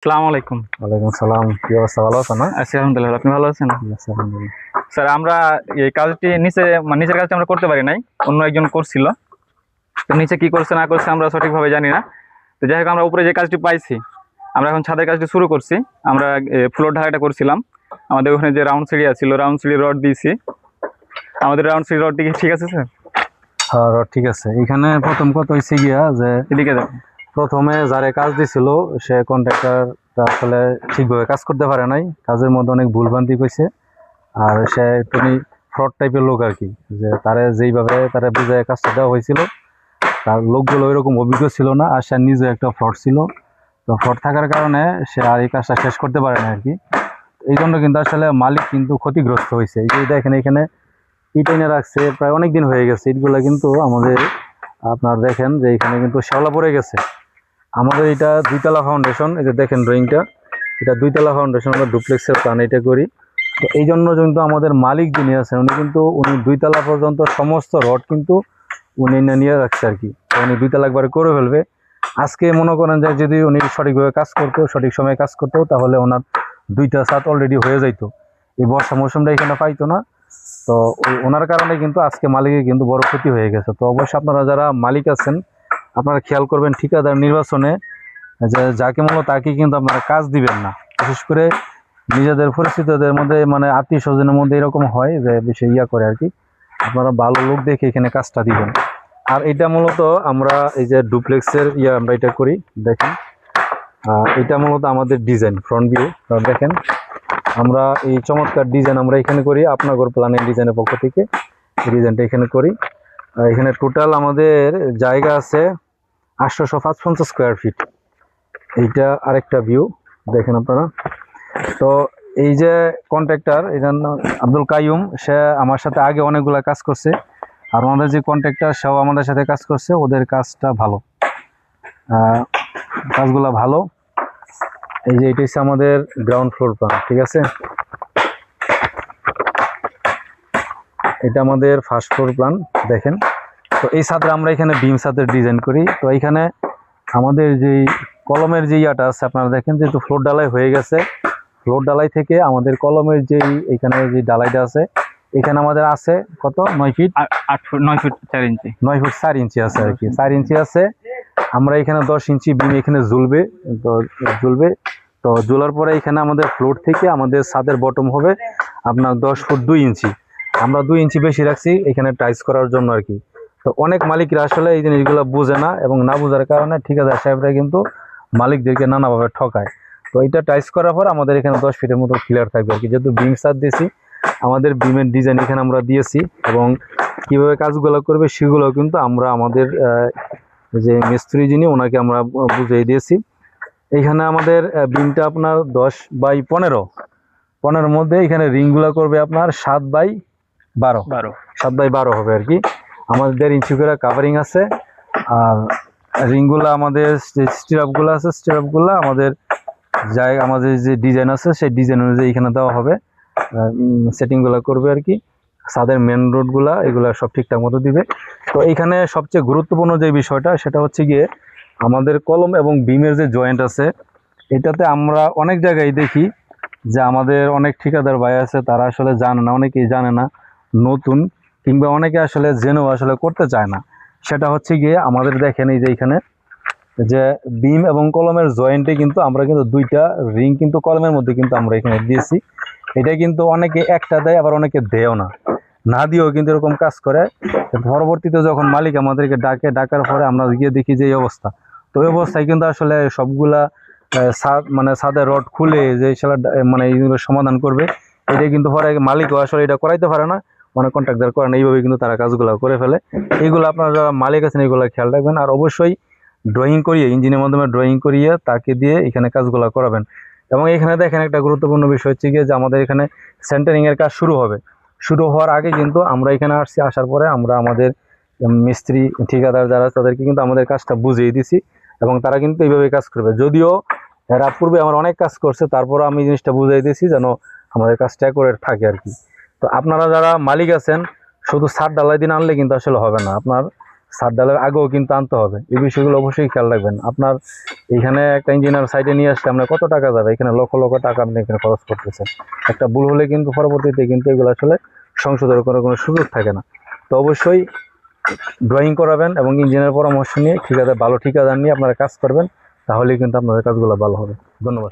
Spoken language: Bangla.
আসসালামু আলাইকুম। ওয়ালাইকুম সালাম। কি অবস্থা, ভালো আছো না? আছি আলহামদুলিল্লাহ, আপনি ভালো আছেন? আছি, আলহামদুলিল্লাহ। স্যার, আমরা এই কাজটি নিচের কাজটি আমরা করতে পারি নাই, অন্য একজন করছিল। তো নিচে কি করছে না করছে আমরা সঠিকভাবে জানি না। তো যাই হোক, আমরা উপরে যে কাজটি পাইছি, আমরা এখন ছাদের কাজটি শুরু করছি। আমরা ফ্লোর ঢালাইটা করছিলাম। আমাদের ওখানে যে রাউন্ড সিঁড়ি ছিল, রাউন্ড সিঁড়ি রড দিয়েছি। আমাদের রাউন্ড সিঁড়ি রডটি কি ঠিক আছে স্যার? হ্যাঁ, ঠিক আছে। এখানে প্রথম কথা হয়েছে গিয়া যে এদিকে যাবেন। প্রথমে যারে কাজ দিছিল সে কন্ট্রাক্টরটা আসলে ঠিকভাবে কাজ করতে পারে নাই, কাজের মধ্যে অনেক ভুলভ্রান্তি কইছে। আর সে একটু ফ্রড টাইপের লোক আর কি, যে তারে যেইভাবে তারা বুঝায় কাজটা দেওয়া হয়েছিল তার লোকগুলো ওইরকম অভিজ্ঞ ছিল না, আর সে নিজে একটা ফ্রড ছিল। তো ফ্রড থাকার কারণে সে আর এই কাজটা শেষ করতে পারে না আর কি। এই জন্য কিন্তু আসলে মালিক কিন্তু ক্ষতিগ্রস্ত হয়েছে। এই যে দেখেন, এখানে ইট এনে রাখছে, প্রায় অনেক দিন হয়ে গেছে। ইটগুলো কিন্তু আমাদের আপনার দেখেন যে এখানে কিন্তু শ্যাওলা পড়ে গেছে। আমাদের এটা দুইতলা ফাউন্ডেশন, এই যে দেখেন ড্রয়িংটা, এটা দুইতলা ফাউন্ডেশন, আমরা ডুপ্লেক্সের প্ল্যান এটা করি। তো এই জন্য কিন্তু আমাদের মালিক যিনি আছেন উনি দুইতলা পর্যন্ত সমস্ত রড কিন্তু উনি নিয়ে রাখছে আর কি। তো উনি দুইতলা একবারে করে ফেলবে। আজকে মনে করেন যে যদি উনি সঠিকভাবে কাজ করতো, সঠিক সময়ে কাজ করতো, তাহলে ওনার দুইটা ছাদ অলরেডি হয়ে যাইতো। এই বর্ষা মৌসুমটা এখানে পাইতো না। তো ওনার কারণে কিন্তু আজকে মালিকের কিন্তু বড় ক্ষতি হয়ে গেছে। তো অবশ্যই আপনারা যারা মালিক আছেন, আপনারা খেয়াল করবেন ঠিকাদার নির্বাচনে যে যাকে মূলত তাকে কিন্তু আপনারা কাজ দিবেন না। বিশেষ করে নিজেদের পরিচিতদের মধ্যে, মানে আত্মীয় স্বজনের মধ্যে এরকম হয় যে বেশি করে আর কি। আপনারা ভালো লোক দেখে এখানে কাজটা দিবেন। আর এটা মূলত আমরা এই যে ডুপ্লেক্সের আমরা এটা করি, দেখেন এটা মূলত আমাদের ডিজাইন ফ্রন্ট ভিউ। দেখেন আমরা এই চমৎকার ডিজাইন আমরা এখানে করি, আপনাগর প্ল্যানের ডিজাইনের পক্ষ থেকে এই ডিজাইনটা এখানে করি। এখানে টোটাল আমাদের জায়গা আছে 855 স্কোয়ার ফিট। এইটা আরেকটা ভিউ দেখেন আপনারা। তো এই যে কন্ট্রাক্টর, এটার নাম আব্দুল কাইয়ুম, সে আমার সাথে আগে অনেকগুলা কাজ করছে। আর আমাদের যে কন্ট্রাক্টর সেও আমাদের সাথে কাজ করছে, ওদের কাজটা ভালো, কাজগুলা ভালো। এই যে এটা হচ্ছে আমাদের গ্রাউন্ড ফ্লোর প্ল্যান, ঠিক আছে। এটা আমাদের ফার্স্ট ফ্লোর প্ল্যান দেখেন। তো এই ছাদে আমরা এখানে বিম ছাদের ডিজাইন করি। তো এইখানে আমাদের যেই কলমের যে ইয়াটা আছে, আপনারা দেখেন যেহেতু ফ্লোর ডালাই হয়ে গেছে, ফ্লোর ডালাই থেকে আমাদের কলমের যেই এখানে যে ডালাইটা আছে, এখানে আমাদের আছে কত 9 ফিট 8 ফুট 9 ফুট 4 ইঞ্চি। 9 ফুট 4 ইঞ্চি আছে আর কি, 4 ইঞ্চি আছে। আমরা এখানে 10 ইঞ্চি বিম এখানে ঝুলবে। তো ঝুলবে, তো ঝুলার পরে এখানে আমাদের ফ্লোর থেকে আমাদের ছাদের বটম হবে আপনার 10 ফুট 2 ইঞ্চি। আমরা 2 ইঞ্চি বেশি রাখছি এখানে টাইস করার জন্য আর কি। তো অনেক মালিকরা আসলে এই জিনিসগুলো বোঝে না, এবং না বোঝার কারণে ঠিকাদার সাহেবরা কিন্তু মালিকদেরকে নানাভাবে ঠকায়। তো এটা টাইস করার পর আমাদের এখানে 10 ফিটের মতো ক্লিয়ার থাকবে আর কি। যেহেতু বিম ছাদ দিয়েছি, আমাদের বিমের ডিজাইন এখানে আমরা দিয়েছি, এবং কিভাবে কাজগুলো করবে সেগুলো কিন্তু আমরা আমাদের যে মিস্ত্রি যিনি ওনাকে আমরা বুঝিয়ে দিয়েছি। এইখানে আমাদের বিমটা আপনার 10 বাই 15 মধ্যে এখানে রিংগুলো করবে আপনার 7 বাই 12, 7 বাই 12 হবে আর কি। আমাদের 1.5 ইঞ্চি করে কাভারিং আছে। আর রিংগুলো আমাদের যে স্টিরাপগুলো আছে, স্টিরাপগুলো আমাদের আমাদের যে ডিজাইন আছে সেই ডিজাইন অনুযায়ী এখানে দেওয়া হবে। সেটিংগুলো করবে আর কি। ছাদের মেন রোডগুলা এগুলা সব ঠিকঠাক মতো দিবে। তো এইখানে সবচেয়ে গুরুত্বপূর্ণ যে বিষয়টা সেটা হচ্ছে গিয়ে আমাদের কলম এবং বিমের যে জয়েন্ট আছে, এটাতে আমরা অনেক জায়গায় দেখি যে আমাদের অনেক ঠিকাদার ভাই আছে, তারা আসলে জানে না, অনেকেই জানে না, নতুন, কিংবা অনেকে আসলে জেনেও আসলে করতে চায় না। সেটা হচ্ছে গিয়ে আমাদের দেখেন এই যে এখানে যে বিম এবং কলমের জয়েন্টে কিন্তু আমরা কিন্তু দুইটা রিং কিন্তু কলমের মধ্যে কিন্তু আমরা এখানে দিয়েছি। এটা কিন্তু অনেকে একটা দেয়, আবার অনেকে দেয়ও না, না দিয়েও কিন্তু এরকম কাজ করে। পরবর্তীতে যখন মালিক আমাদেরকে ডাকার পরে আমরা গিয়ে দেখি যে এই অবস্থা। তো এই অবস্থায় কিন্তু আসলে সবগুলা মানে ছাদের রড খুলে যে সেটা মানে এইগুলো সমাধান করবে, এটা কিন্তু পরে মালিকও আসলে এটা করাইতে পারে না, অনেক কন্ট্রাক্টর করে না। এইভাবে কিন্তু তারা কাজগুলো করে ফেলে। এইগুলো আপনারা যারা মালিক আছেন এগুলো খেয়াল রাখবেন। আর অবশ্যই ড্রয়িং করিয়ে, ইঞ্জিনের মাধ্যমে ড্রয়িং করিয়ে তাকে দিয়ে এখানে কাজগুলো করাবেন। এবং এখানে দেখেন একটা গুরুত্বপূর্ণ বিষয় হচ্ছে গিয়ে যে আমাদের এখানে সেন্টারিংয়ের কাজ শুরু হবে। শুরু হওয়ার আগে কিন্তু আমরা এখানে আসছি, আসার পরে আমরা আমাদের মিস্ত্রি ঠিকাদার যারা তাদেরকে কিন্তু আমাদের কাজটা বুঝিয়ে দিছি, এবং তারা কিন্তু এইভাবে কাজ করবে। যদিও এরা পূর্বে আমার অনেক কাজ করছে, তারপরও আমি জিনিসটা বুঝিয়ে দিয়েছি যেন আমাদের কাজটা করে থাকে আর কি। তো আপনারা যারা মালিক আছেন, শুধু ছাদ ঢালাই দিন আনলে কিন্তু আসলে হবে না। আপনার ছাদ ঢালের আগেও কিন্তু আনতে হবে। এই বিষয়গুলো অবশ্যই খেয়াল রাখবেন। আপনার এখানে একটা ইঞ্জিনিয়ার সাইডে নিয়ে আসলে আপনার কত টাকা যাবে, এখানে লক্ষ লক্ষ টাকা আপনি এখানে খরচ করতেছেন। একটা ভুল হলে কিন্তু পরবর্তীতে কিন্তু এগুলো আসলে সংশোধনের কোনো সুযোগ থাকে না। তো অবশ্যই ড্রয়িং করাবেন এবং ইঞ্জিনিয়ার পরামর্শ নিয়ে ভালো ঠিকাদার নিয়ে আপনারা কাজ করবেন, তাহলেই কিন্তু আপনাদের কাজগুলো ভালো হবে। ধন্যবাদ।